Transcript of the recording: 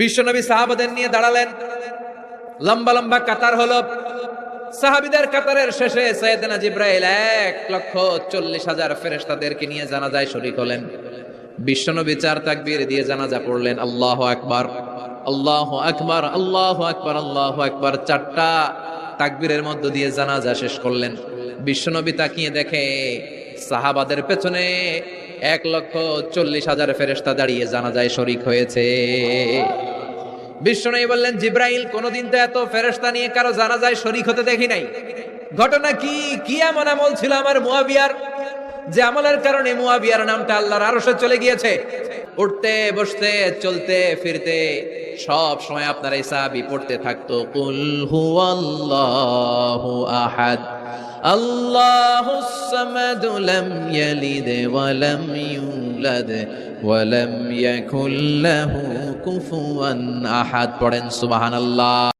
বিশ্বনবী সাহাবাদের নিয়ে দাঁড়ালেন, লম্বা লম্বা কাতার হলো। সাহাবীদের কাতারের শেষে সাইয়েদনা জিবরাইল 1,40,000 ফেরেশতাদেরকে নিয়ে জানাজায় শরীক হলেন। বিশ্বনবী 4 তাকবীর দিয়ে জানাজা পড়লেন, আল্লাহু আকবার, আল্লাহু আকবার, আল্লাহু আকবার, আল্লাহু আকবার। 4টা তাকবীরের মধ্য দিয়ে জানাজা শেষ করলেন। বিশ্বনবী তাকিয়ে দেখে সাহাবাদের পেছনে 1,40,000 ফেরেশতা দাঁড়িয়ে জানাজায় শরীক হয়েছে। বিশ্বনবী বললেন, জিবরাইল, কোনদিন তো এত ফেরেশতা নিয়ে কারো জানাজায় শরীক হতে দেখি নাই। ঘটনা কি? কি এমন আমল ছিল আমার মুয়াবিয়ার, যে আমলের কারণে মুয়াবিয়ার নামটা আল্লাহর আরশে চলে গিয়েছে? উঠতে বসতে চলতে ফিরতে সব সময় আপনার এই সাহাবী পড়তে থাকতো, কুল হুয়াল্লাহু আহাদ, আল্লাহুস সামাদ, লাম ইয়ালিদ ওয়া লাম ইউলাদ ওয়া লাম ইয়াকুল লাহু কুফুয়ান আহাদ। পড়েন সুবহানাল্লাহ।